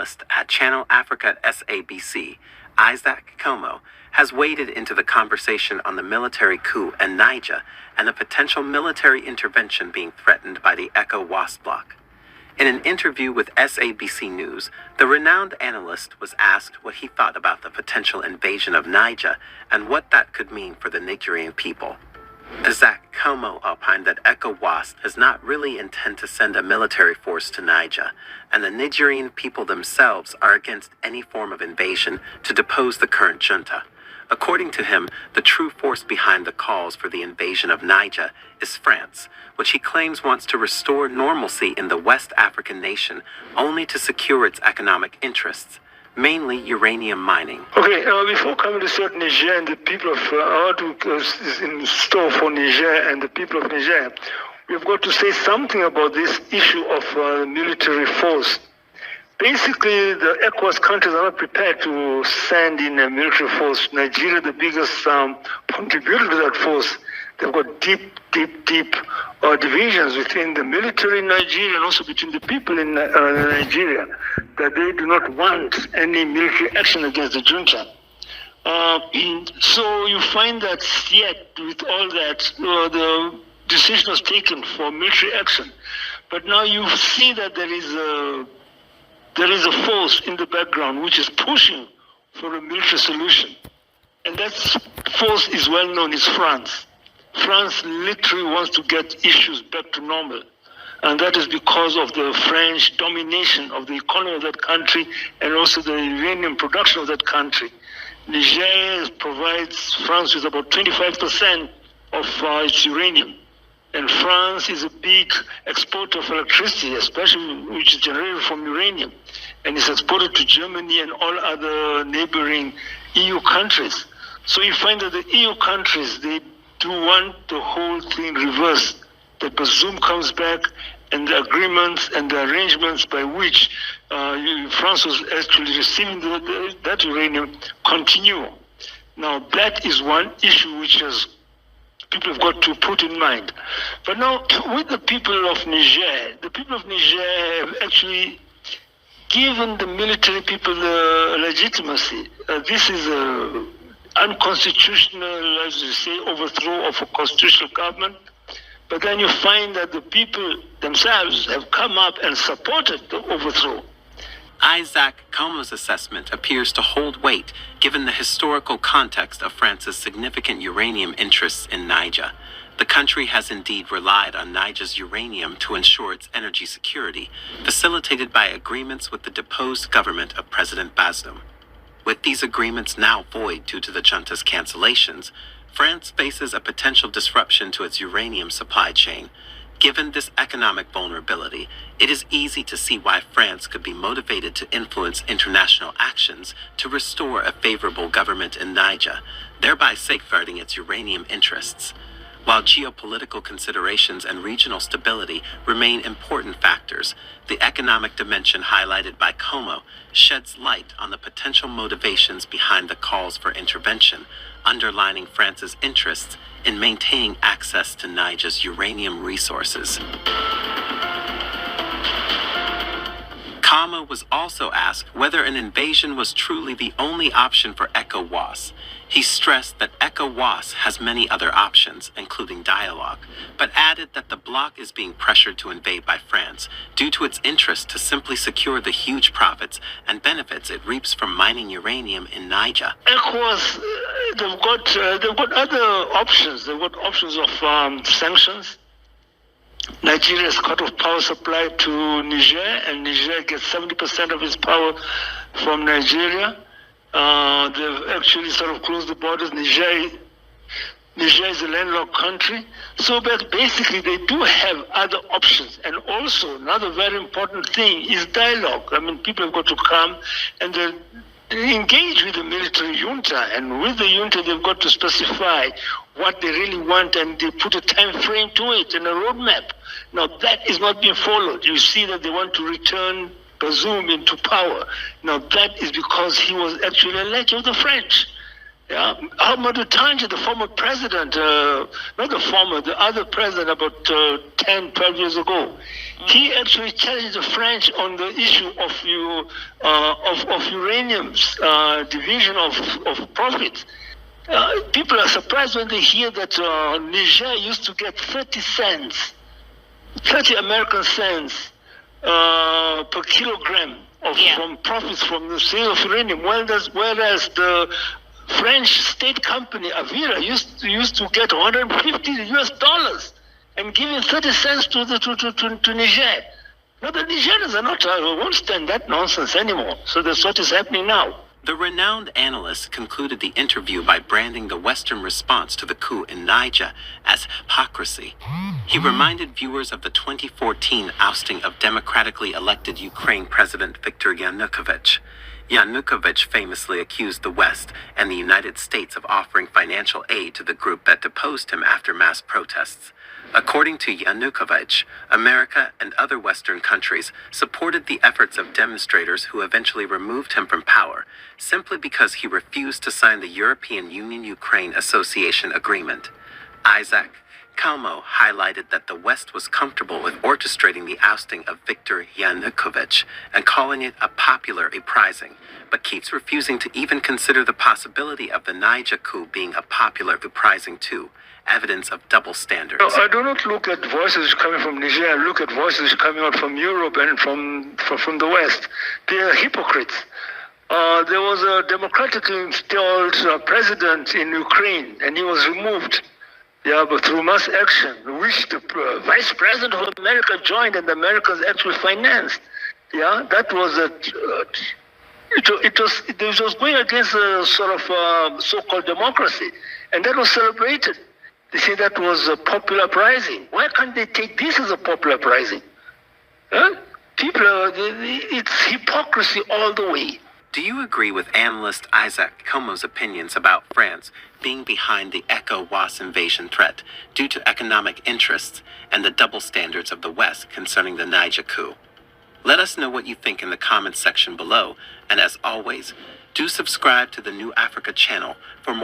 analyst at Channel Africa SABC, Isaac Como, has waded into the conversation on the military coup in Niger and the potential military intervention being threatened by the ECOWAS bloc. In an interview with SABC News, the renowned analyst was asked what he thought about the potential invasion of Niger and what that could mean for the Nigerian people. Isaac Como opined that ECOWAS does not really intend to send a military force to Niger, and the Nigerian people themselves are against any form of invasion to depose the current junta. According to him, the true force behind the calls for the invasion of Niger is France, which he claims wants to restore normalcy in the West African nation only to secure its economic interests, mainly uranium mining. Okay, before coming to certain Niger and the people of what is in store for Niger and the people of Niger, we've got to say something about this issue of military force. Basically, the ECOWAS countries are not prepared to send in a military force. Nigeria, the biggest contributor to that force, they've got deep divisions within the military in Nigeria and also between the people in Nigeria, that they do not want any military action against the junta. So you find that yet, with all that, the decision was taken for military action. But now you see that there is a force in the background which is pushing for a military solution. And that force is well known, it's France. France literally wants to get issues back to normal. And that is because of the French domination of the economy of that country and also the uranium production of that country. Niger provides France with about 25% of its uranium. And France is a big exporter of electricity, especially which is generated from uranium, and is exported to Germany and all other neighboring EU countries. So you find that the EU countries, they do want the whole thing reversed, that Bazoum comes back and the agreements and the arrangements by which France was actually receiving that uranium continue. Now that is one issue which people have got to put in mind. But now, with the people of Niger have actually given the military people the legitimacy. This is an unconstitutional, as you say, overthrow of a constitutional government. But then you find that the people themselves have come up and supported the overthrow. Isaac Como's assessment appears to hold weight given the historical context of France's significant uranium interests in Niger. The country has indeed relied on Niger's uranium to ensure its energy security, facilitated by agreements with the deposed government of President Bazoum. With these agreements now void due to the junta's cancellations, France faces a potential disruption to its uranium supply chain. Given this economic vulnerability, it is easy to see why France could be motivated to influence international actions to restore a favorable government in Niger, thereby safeguarding its uranium interests. While geopolitical considerations and regional stability remain important factors, the economic dimension highlighted by Como sheds light on the potential motivations behind the calls for intervention, underlining France's interests in maintaining access to Niger's uranium resources. Kama was also asked whether an invasion was truly the only option for ECOWAS. He stressed that ECOWAS has many other options, including dialogue, but added that the bloc is being pressured to invade by France due to its interest to simply secure the huge profits and benefits it reaps from mining uranium in Niger. ECOWAS, they've got other options. They've got options of sanctions. Nigeria is cut off power supply to Niger, and Niger gets 70% of its power from Nigeria. They've actually sort of closed the borders. Niger is a landlocked country. So basically they do have other options. And also another very important thing is dialogue. I mean, people have got to come and engage with the military junta. And with the junta, they've got to specify what they really want, and they put a time frame to it and a roadmap. Now that is not being followed. You see that they want to return Bazoum into power. Now that is because he was actually a ally of the French. Yeah, Ahmadou Tanji, the former president, not the former, the other president about 10, 12 years ago, he actually challenged the French on the issue of uranium's division of profits. People are surprised when they hear that Niger used to get 30 cents, 30 American cents per kilogram from profits from the sale of uranium, whereas the French state company Avira used to get 150 US dollars and giving 30 cents to Niger. Now the Nigerians are not won't stand that nonsense anymore. So that's what is happening now. The renowned analyst concluded the interview by branding the Western response to the coup in Niger as hypocrisy. He reminded viewers of the 2014 ousting of democratically elected Ukraine President Viktor Yanukovych. Yanukovych famously accused the West and the United States of offering financial aid to the group that deposed him after mass protests. According to Yanukovych, America and other Western countries supported the efforts of demonstrators who eventually removed him from power, simply because he refused to sign the European Union-Ukraine Association Agreement. Isaac Calmo highlighted that the West was comfortable with orchestrating the ousting of Viktor Yanukovych and calling it a popular uprising, but keeps refusing to even consider the possibility of the Niger coup being a popular uprising too, evidence of double standards. I do not look at voices coming from Niger. I look at voices coming out from Europe and from the West. They are hypocrites. There was a democratically installed president in Ukraine, and he was removed. Yeah, but through mass action, which the vice president of America joined, and the Americans actually financed. Yeah, that was it was going against a sort of so-called democracy, and that was celebrated. They say that was a popular uprising. Why can't they take this as a popular uprising? Huh? People, it's hypocrisy all the way. Do you agree with analyst Isaac Calmo's opinions about France being behind the ECOWAS invasion threat due to economic interests and the double standards of the West concerning the Niger coup? Let us know what you think in the comments section below, and as always, do subscribe to the New Africa channel for more